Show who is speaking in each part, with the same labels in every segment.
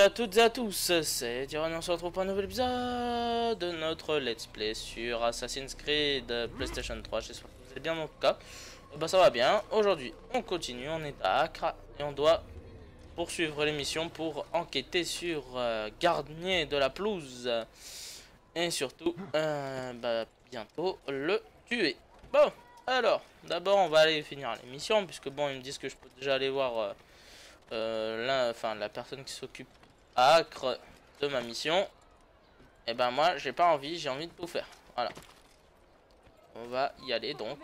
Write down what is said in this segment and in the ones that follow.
Speaker 1: à toutes et à tous, c'est Tyrann, on se retrouve pour un nouvel épisode de notre Let's Play sur Assassin's Creed PlayStation 3. J'espère que vous allez bien en tout cas. Bah ça va bien. Aujourd'hui on continue, on est à Acre et on doit poursuivre l'émission pour enquêter sur Garnier de la pelouse. Et surtout, bientôt le tuer. Bon, alors, d'abord on va aller finir l'émission puisque bon ils me disent que je peux déjà aller voir... la personne qui s'occupe à Acre de ma mission. Et ben moi j'ai pas envie, j'ai envie de tout faire. Voilà. On va y aller donc.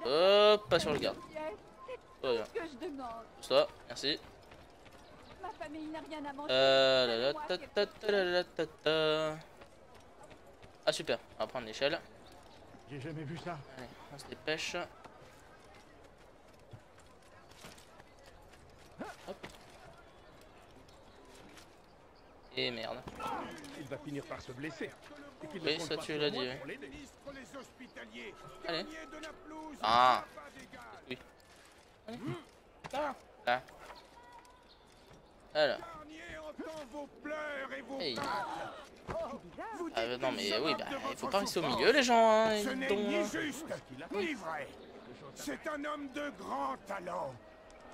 Speaker 1: Hop, pas sur le garde. Oh, bien. Ça, merci. Ah super, on va prendre l'échelle.
Speaker 2: J'ai jamais vu ça.
Speaker 1: Allez, on se dépêche. Hop. Et merde.
Speaker 2: Il va finir par se blesser.
Speaker 1: Oui, ça tu l'as dit.
Speaker 2: Oui.
Speaker 1: Allez. Ah. Oui. Allez. Là. Là. Alors. Hey. Ah, non mais oui, bah il faut pas rester au milieu les gens. Hein,
Speaker 3: ce n'est ni juste ni vrai. C'est un homme de grand talent,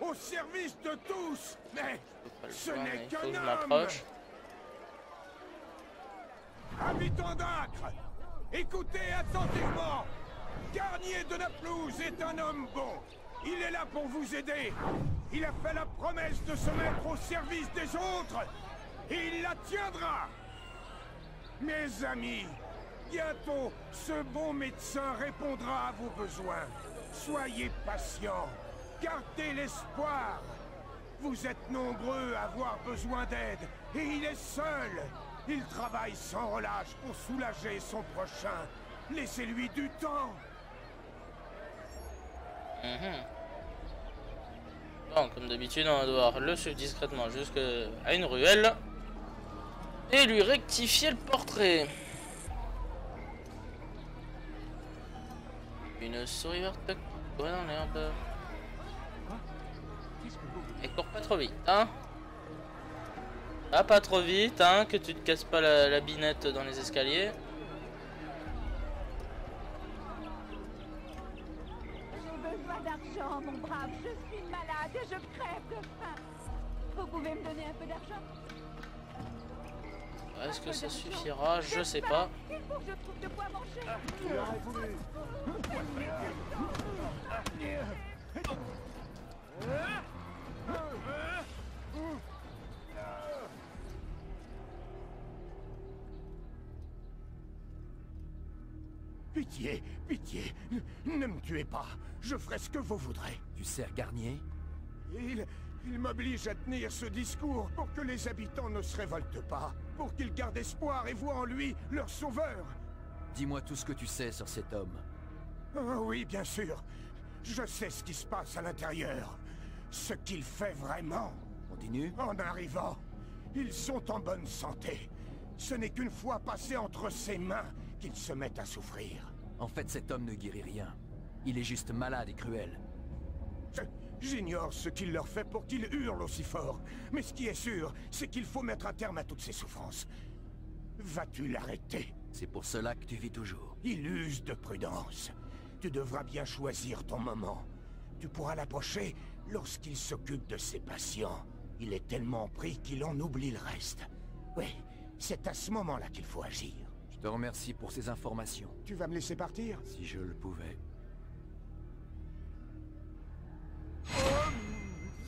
Speaker 3: au service de tous, mais ce n'est qu'un homme. Habitants d'Acre, écoutez attentivement. Garnier de la pelouse est un homme bon. Il est là pour vous aider. Il a fait la promesse de se mettre au service des autres. Et il la tiendra. Mes amis, bientôt, ce bon médecin répondra à vos besoins. Soyez patients. Gardez l'espoir. Vous êtes nombreux à avoir besoin d'aide. Et il est seul. Il travaille sans relâche pour soulager son prochain. Laissez-lui du temps.
Speaker 1: Bon, comme d'habitude, on va devoir le suivre discrètement jusqu'à une ruelle. Et lui rectifier le portrait. Une souris verte quoi dans l'herbe. Et cours pas trop vite, hein. Ah, pas trop vite, hein, que tu te casses pas la binette dans les escaliers.
Speaker 4: J'ai besoin d'argent, mon brave. Je suis malade et je crève de faim. Vous pouvez me donner un peu d'argent?
Speaker 1: Est-ce que ça suffira? Je sais pas.
Speaker 4: Il faut que je trouve de quoi manger.
Speaker 3: Pitié, pitié, ne me tuez pas. Je ferai ce que vous voudrez.
Speaker 5: Tu sers Garnier?
Speaker 3: Il m'oblige à tenir ce discours pour que les habitants ne se révoltent pas, pour qu'ils gardent espoir et voient en lui leur sauveur.
Speaker 5: Dis-moi tout ce que tu sais sur cet homme.
Speaker 3: Oh, oui, bien sûr. Je sais ce qui se passe à l'intérieur. Ce qu'il fait vraiment.
Speaker 5: Continue.
Speaker 3: En arrivant, ils sont en bonne santé. Ce n'est qu'une fois passé entre ses mains qu'ils se mettent à souffrir.
Speaker 5: En fait, cet homme ne guérit rien. Il est juste malade et cruel.
Speaker 3: J'ignore ce qu'il leur fait pour qu'ils hurlent aussi fort. Mais ce qui est sûr, c'est qu'il faut mettre un terme à toutes ces souffrances. Vas-tu l'arrêter?
Speaker 5: C'est pour cela que tu vis toujours.
Speaker 3: Il use de prudence. Tu devras bien choisir ton moment. Tu pourras l'approcher lorsqu'il s'occupe de ses patients. Il est tellement pris qu'il en oublie le reste. Oui, c'est à ce moment-là qu'il faut agir.
Speaker 5: Je te remercie pour ces informations.
Speaker 3: Tu vas me laisser partir?
Speaker 5: Si je le pouvais.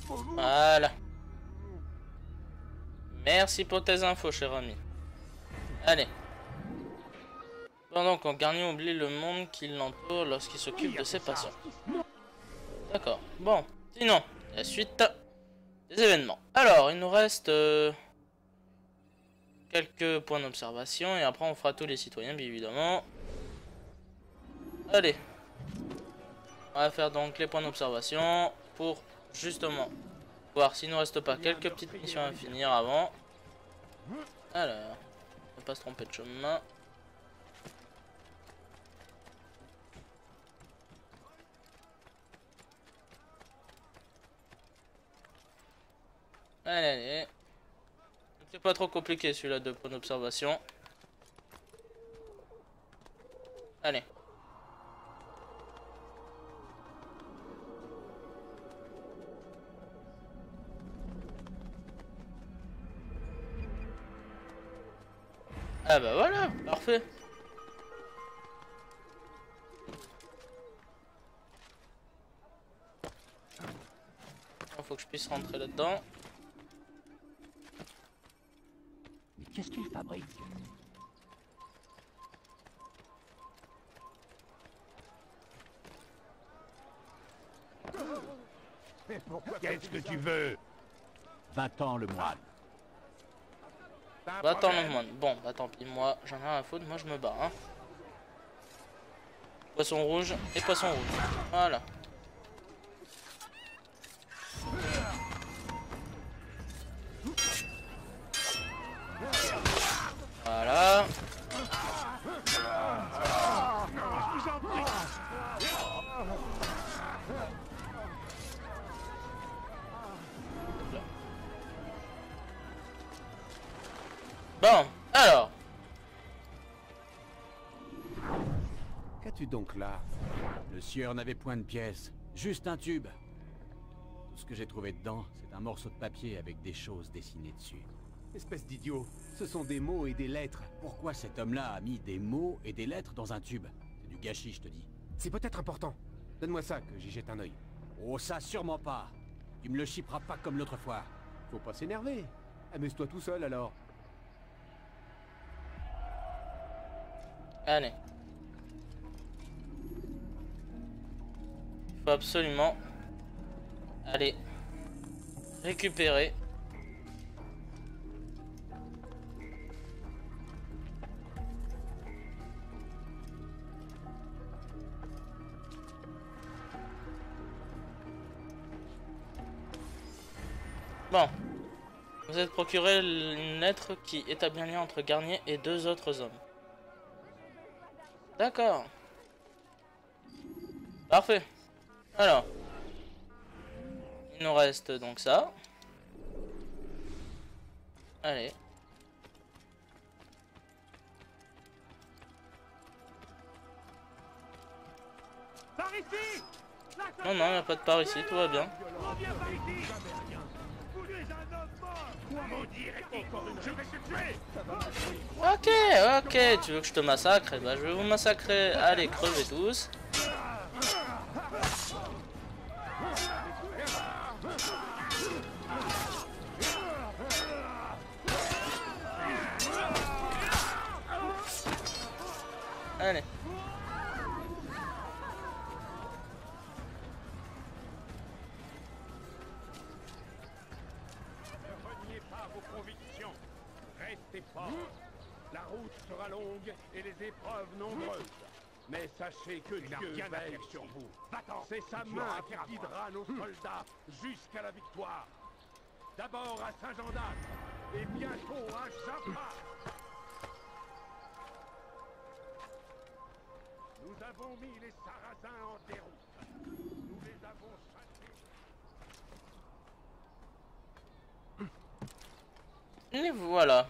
Speaker 1: Voilà. Merci pour tes infos, cher ami. Allez. Pendant qu'on Garnier oublie le monde qui l'entoure lorsqu'il s'occupe de ses patients. D'accord. Bon. Sinon, la suite des événements. Alors, il nous reste quelques points d'observation et après on fera tous les citoyens, bien évidemment. Allez. On va faire donc les points d'observation pour justement voir s'il ne reste pas quelques petites missions à finir avant. Alors, ne pas se tromper de chemin. Allez, allez. C'est pas trop compliqué celui-là de point d'observation. Allez. Ah bah voilà, parfait. Il faut que je puisse rentrer là-dedans.
Speaker 5: Mais qu'est-ce qu'il fabrique?
Speaker 2: Qu'est-ce que tu veux?
Speaker 5: 20 ans le moine.
Speaker 2: T'as un
Speaker 1: Va attendre
Speaker 2: problème?
Speaker 1: le monde. Bon, bah tant pis, moi j'en ai rien à foutre, moi je me bats. Hein. Poisson rouge et poisson rouge. Voilà. Voilà. Bon, alors.
Speaker 5: Qu'as-tu donc là? Le sieur n'avait point de pièces, juste un tube. Tout ce que j'ai trouvé dedans, c'est un morceau de papier avec des choses dessinées dessus. Espèce d'idiot, ce sont des mots et des lettres. Pourquoi cet homme-là a mis des mots et des lettres dans un tube? C'est du gâchis, je te dis.
Speaker 6: C'est peut-être important. Donne-moi ça, que j'y jette un œil.
Speaker 5: Oh, ça, sûrement pas. Tu me le chipperas pas comme l'autre fois.
Speaker 6: Faut pas s'énerver. Amuse-toi tout seul, alors.
Speaker 1: Allez. Il faut absolument aller récupérer. Bon. Vous êtes procuré une lettre qui établit un lien entre Garnier et 2 autres hommes. D'accord. Parfait. Alors. Il nous reste donc ça. Allez.
Speaker 3: Par ici!
Speaker 1: Non, non, il n'y a pas de part ici, tout va bien.
Speaker 3: Reviens par ici! Vous êtes un homme mort! Maudit hérétique! Je vais te tuer!
Speaker 1: Ok, tu veux que je te massacre? Eh ben, je vais vous massacrer. Allez, crevez tous. Allez.
Speaker 3: Ne reniez pas vos convictions. Restez forts. La route sera longue et les épreuves nombreuses. Mais sachez que Dieu veille sur vous. C'est sa main qui guidera nos soldats jusqu'à la victoire. D'abord à Saint-Jean d'Acre et bientôt à Jaffa. Nous avons mis les Sarrasins en déroute. Nous les avons chassés.
Speaker 1: Et voilà.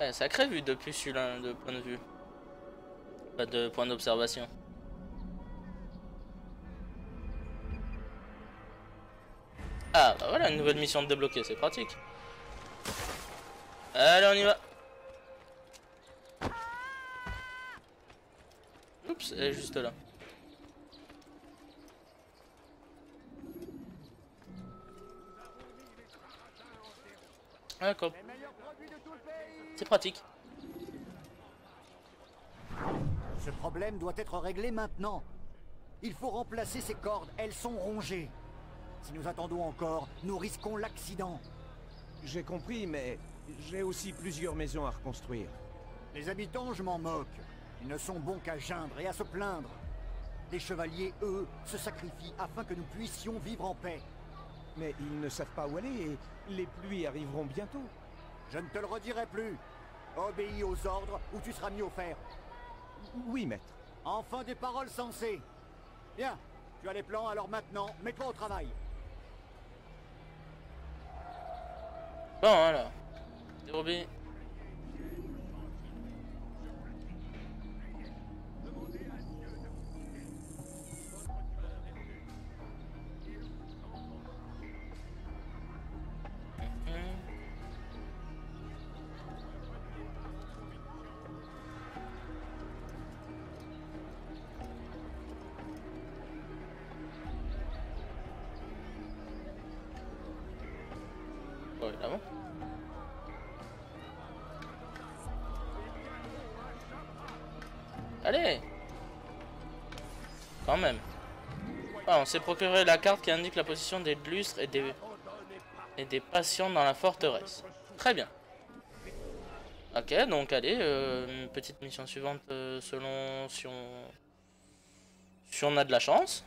Speaker 1: Ouais, sacré vue depuis celui-là de point de vue. Pas de point d'observation. Ah bah voilà, une nouvelle mission de débloquer, c'est pratique. Allez, on y va. Oups, elle est juste là. D'accord. C'est pratique.
Speaker 7: Ce problème doit être réglé maintenant. Il faut remplacer ces cordes, elles sont rongées. Si nous attendons encore, nous risquons l'accident.
Speaker 6: J'ai compris, mais j'ai aussi plusieurs maisons à reconstruire.
Speaker 7: Les habitants, je m'en moque. Ils ne sont bons qu'à geindre et à se plaindre. Les chevaliers, eux, se sacrifient afin que nous puissions vivre en paix.
Speaker 6: Mais ils ne savent pas où aller et les pluies arriveront bientôt.
Speaker 7: Je ne te le redirai plus. Obéis aux ordres ou tu seras mis au fer.
Speaker 6: Oui, maître.
Speaker 7: Enfin des paroles sensées. Bien, tu as les plans, alors maintenant, mets-toi au travail.
Speaker 1: Bon, alors. dérobé. Oh, évidemment. Allez. Quand même. Ah, on s'est procuré la carte qui indique la position des lustres et des patients dans la forteresse. Très bien. Ok, donc allez, une petite mission suivante selon si on a de la chance.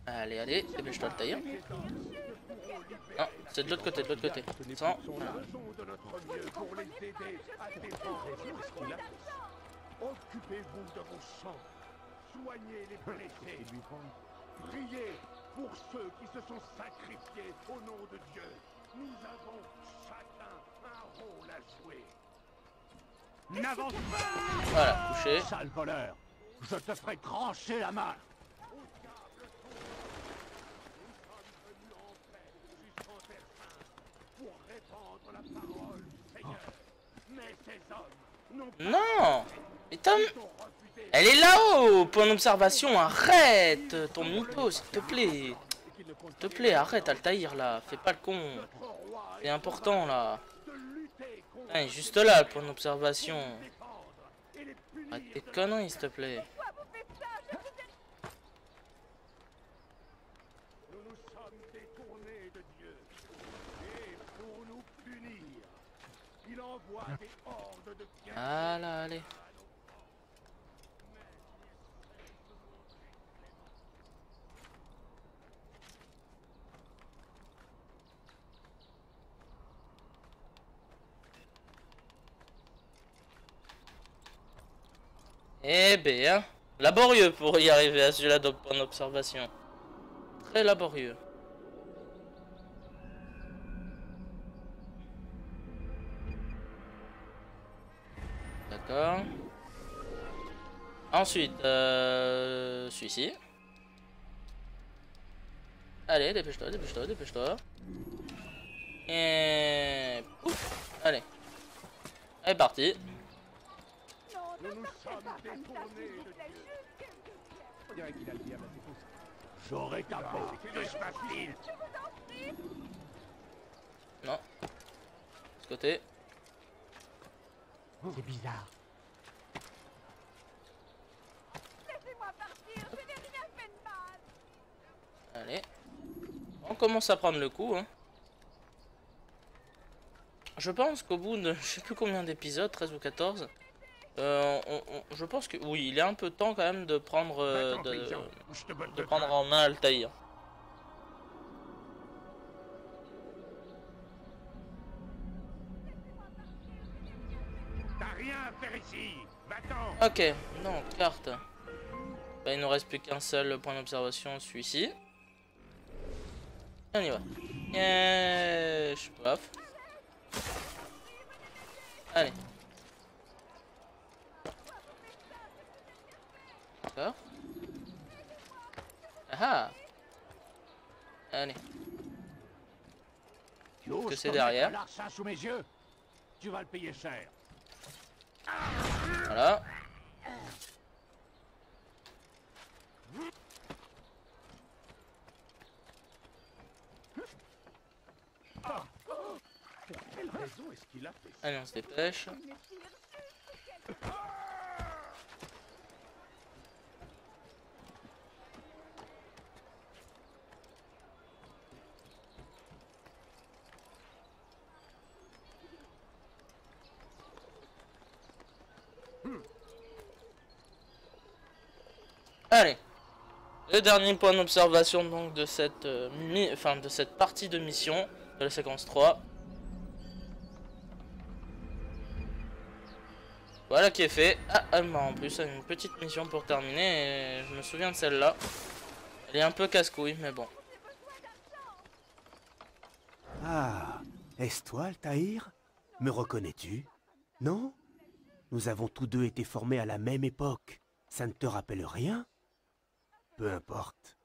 Speaker 1: Allez, allez, dépêche-toi de tailler. Non, c'est de l'autre côté, de l'autre côté. Sans. Voilà.
Speaker 3: Occupez-vous de vos sangs. Soignez les blessés. Priez pour ceux qui se sont sacrifiés au nom de Dieu. Nous avons chacun un rôle à jouer. N'avance pas!
Speaker 1: Voilà, touché.
Speaker 2: Sale voleur, je te ferai trancher la main.
Speaker 3: Pour répandre la parole, Seigneur. Mais ces hommes n'ont pas
Speaker 1: Non. Mais Tom, elle est là-haut, point d'observation. Arrête ton mytho, s'il te plaît. S'il te plaît, arrête Altaïr là. Fais pas le con. C'est important là. Ah, il est juste là, le point d'observation. Arrête tes conneries, s'il te plaît.
Speaker 3: Nous nous sommes détournés de Dieu. Et pour nous punir, il envoie des hordes de guerriers.
Speaker 1: Ah là, allez. Eh bien, laborieux pour y arriver à celui-là en observation. Très laborieux. D'accord. Ensuite, celui-ci. Allez, dépêche-toi, dépêche-toi, dépêche-toi. Et... Pouf. Allez. Elle est partie.
Speaker 3: Nous nous sommes détournés de Dieu.
Speaker 6: On dirait qu'il a le diable à ses pouces.
Speaker 2: J'aurai ta peau.
Speaker 3: Touche ma fille.
Speaker 1: Non. De ce côté.
Speaker 2: C'est bizarre.
Speaker 4: Laissez-moi partir, je n'ai rien fait de mal.
Speaker 1: Allez. On commence à prendre le coup, hein. Je pense qu'au bout de je sais plus combien d'épisodes, 13 ou 14, je pense que oui, il est un peu temps quand même de prendre de prendre en main Altaïr.
Speaker 3: T'as rien à faire ici. Va-t'en.
Speaker 1: Ok, donc carte. Bah, il nous reste plus qu'un seul point d'observation, celui-ci. Et on y va. Je suis paf. Allez. D'accord. Ah. Allez.
Speaker 2: Tu oses
Speaker 1: Que c'est
Speaker 2: te
Speaker 1: derrière.
Speaker 2: mettre un larcin sous mes yeux? Tu vas le payer cher.
Speaker 1: Voilà.
Speaker 3: Quelle raison est-ce qu'il a fait ça?
Speaker 1: Allez, on se dépêche. Allez. Le dernier point d'observation donc de cette de cette partie de mission de la séquence 3. Voilà qui est fait. Ah, en plus, une petite mission pour terminer. Et je me souviens de celle-là. Elle est un peu casse-couille, mais bon.
Speaker 5: Ah,
Speaker 8: Est-ce toi, Altaïr? Me reconnais-tu? Non? Nous avons tous deux été formés à la même époque. Ça ne te rappelle rien? Peu importe.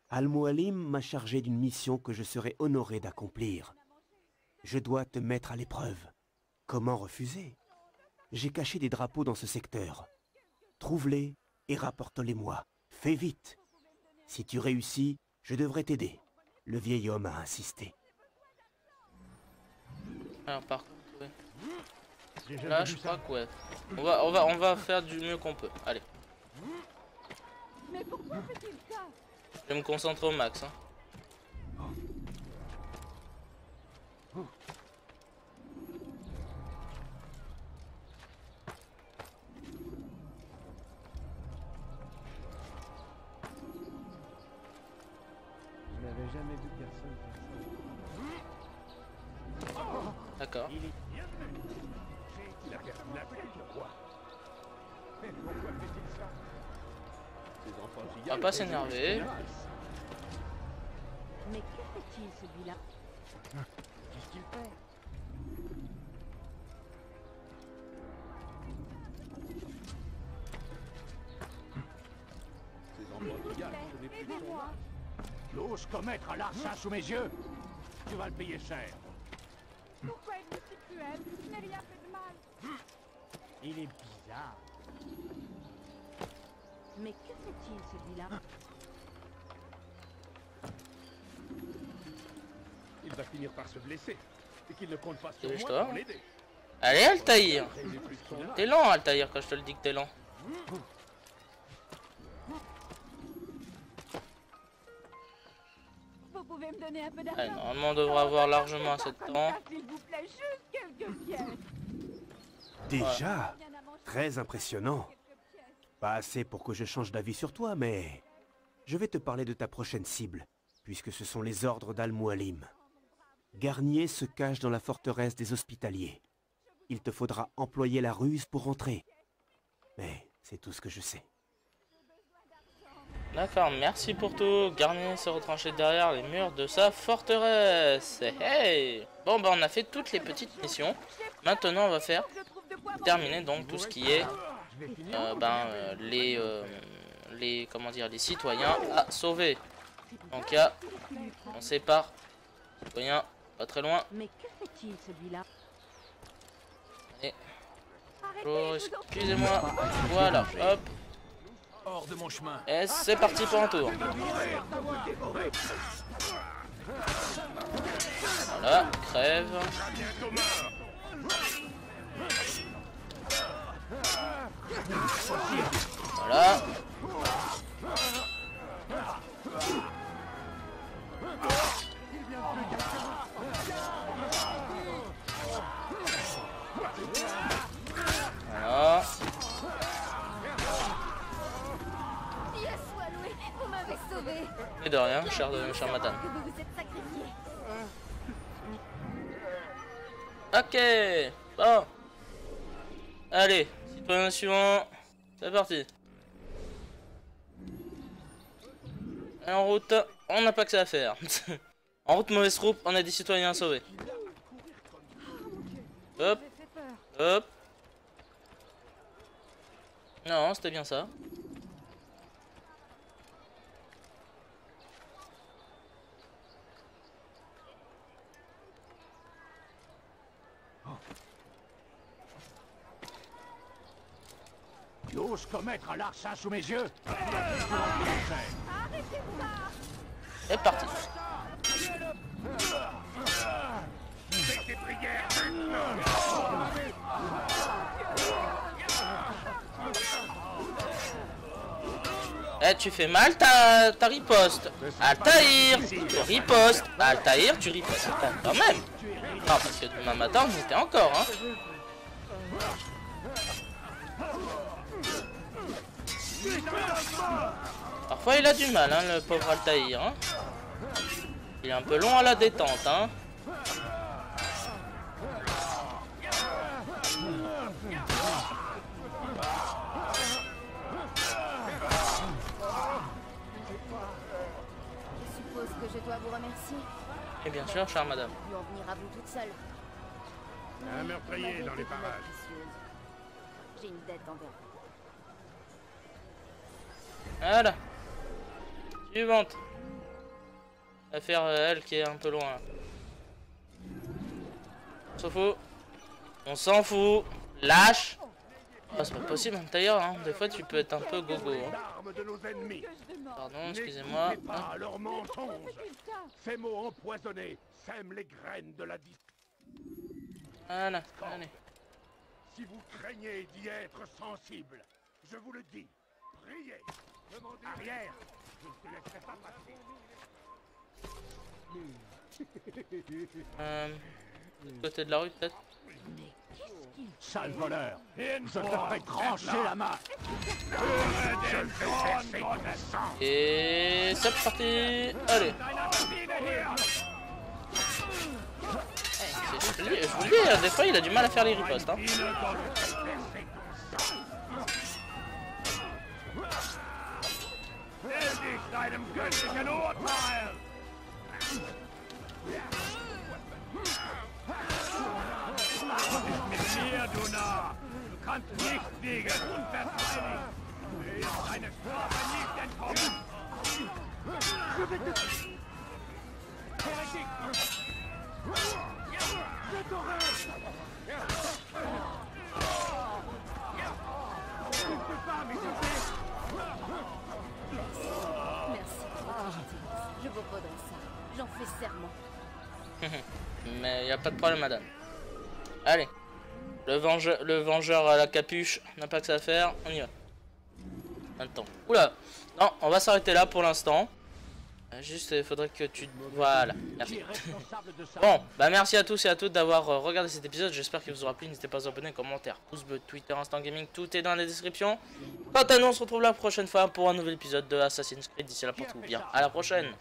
Speaker 8: Al-Mualim m'a chargé d'une mission que je serai honoré d'accomplir. Je dois te mettre à l'épreuve. Comment refuser? J'ai caché des drapeaux dans ce secteur. Trouve-les et rapporte-les-moi. Fais vite. Si tu réussis, je devrais t'aider. Le vieil homme a insisté.
Speaker 1: Alors par contre, ouais. Là je crois que ouais. On va faire du mieux qu'on peut. Allez.
Speaker 4: Mais pourquoi fait-il ça?
Speaker 1: Je vais me concentrer au max. Hein.
Speaker 6: Je n'avais jamais vu personne faire ça.
Speaker 1: D'accord.
Speaker 3: Il a perdu la tête, le roi. Mais pourquoi fait-il ça? Ces enfants
Speaker 1: On va pas s'énerver.
Speaker 4: Mais que fait-il celui-là?
Speaker 6: Qu'est-ce qu'il fait?
Speaker 3: Ces enfants de gars, ce n'est plus de son âge.
Speaker 2: Tu oses commettre un larcin sous mes yeux? Tu vas le payer cher.
Speaker 4: Pourquoi êtes-vous si cruel? Je n'ai rien fait de mal.
Speaker 2: Il est bizarre.
Speaker 4: Mais que fait-il celui-là?
Speaker 3: Il va finir par se blesser. Et qu'il ne compte pas sur
Speaker 1: Dépêche-toi.
Speaker 3: moi pour l'aider.
Speaker 1: Allez Altaïr.
Speaker 3: C'est plus de son âge.
Speaker 1: T'es lent Altaïr quand je te le dis que t'es lent.
Speaker 4: Vous pouvez me donner un peu
Speaker 1: Allez,
Speaker 4: d'argent?
Speaker 1: normalement on devrait avoir largement assez de
Speaker 4: Comme
Speaker 1: temps.
Speaker 4: ça, s'il vous plaît, juste quelques pièces.
Speaker 8: Déjà?
Speaker 4: Rien à manger.
Speaker 8: Très impressionnant.
Speaker 4: Quelques pièces.
Speaker 8: Pas assez pour que je change d'avis sur toi, mais... Je vais te parler de ta prochaine cible, puisque ce sont les ordres d'Al-Mualim. Garnier se cache dans la forteresse des Hospitaliers. Il te faudra employer la ruse pour entrer. Mais c'est tout ce que je sais.
Speaker 1: D'accord, merci pour tout. Garnier s'est retranché derrière les murs de sa forteresse. Hey! Bon bah on a fait toutes les petites missions. Maintenant on va faire
Speaker 4: Je trouve de quoi manger.
Speaker 1: terminer donc tout ce qui est les comment dire les citoyens à sauver. Donc il y a on sépare citoyens pas très loin.
Speaker 4: Mais que fait-il celui-là?
Speaker 1: Allez.
Speaker 4: Arrêtez,
Speaker 1: Oh,
Speaker 4: je vous en prie.
Speaker 1: excusez-moi. Voilà, hop.
Speaker 5: Hors de mon chemin.
Speaker 1: Et c'est parti pour un tour. Voilà, crève. Voilà. Voilà.
Speaker 4: Dieu soit loué, vous m'avez sauvé.
Speaker 1: Et de rien, cher madame.
Speaker 4: Que vous vous êtes sacrifié.
Speaker 1: Ok. Bon. Allez, citoyen suivant. C'est parti. Et en route, on n'a pas que ça à faire. En route, mauvaise troupe, on a des citoyens à sauver. Hop,
Speaker 4: J'ai fait peur.
Speaker 1: hop. Non, c'était bien ça.
Speaker 2: Tu oses commettre un larcin sous mes yeux?
Speaker 4: Arrêtez ça.
Speaker 1: C'est parti.
Speaker 3: Fais tes prières maintenant.
Speaker 1: Eh, tu fais mal ta riposte. Altaïr, tu ripostes. Altaïr, tu ripostes. Attends, quand même. Non, parce que demain matin, on était encore, hein. Parfois, il a du mal, hein, le pauvre Altaïr, hein. Il est un peu long à la détente, hein.
Speaker 4: Je suppose que je dois vous remercier.
Speaker 1: Et bien sûr, chère madame.
Speaker 9: Vous en venir à vous toute seule.
Speaker 3: Un meurtrier dans les parages.
Speaker 9: J'ai une dette envers vous.
Speaker 1: Voilà. Suivante. Affaire elle qui est un peu loin. On s'en fout. On s'en fout. Lâche. Oh, c'est pas possible d'ailleurs, hein. Des fois tu peux être un peu gogo. Hein.
Speaker 3: L'arme de nos ennemis.
Speaker 1: Pardon, excusez-moi.
Speaker 3: N'écoutez pas à leurs mensonges. Ces mots empoisonnés sèment les graines de la dis.
Speaker 1: Voilà, allez.
Speaker 3: Si vous craignez d'y être sensible, je vous le dis, priez. Demandez arrière. Je ne te laisserai pas passer.
Speaker 1: Côté de la rue peut-être.
Speaker 2: Sale voleur. Je te ferai trancher la main.
Speaker 3: Je le fais cesser de sang.
Speaker 1: Et c'est parti. Allez. Je vous le dis, des fois il a du mal à faire les ripostes. Hein.
Speaker 3: Du kannst nicht siegen und verteidigen. Mir ist deine Strafe nicht entkommen.
Speaker 9: Merci. Je vous redonne ça. J'en fais serment.
Speaker 1: Mais y a pas de problème madame. Allez. Le vengeur à la capuche n'a pas que ça à faire. On y va. Maintenant. Oula. Non, on va s'arrêter là pour l'instant. Juste, il faudrait que tu... Voilà, merci. Bon, bah merci à tous et à toutes d'avoir regardé cet épisode. J'espère qu'il vous aura plu. N'hésitez pas à vous abonner, commentaire, pouce bleu, Twitter, Instant Gaming. Tout est dans la description. Quant à nous, on se retrouve la prochaine fois pour un nouvel épisode de Assassin's Creed. D'ici là, portez-vous bien. À la prochaine.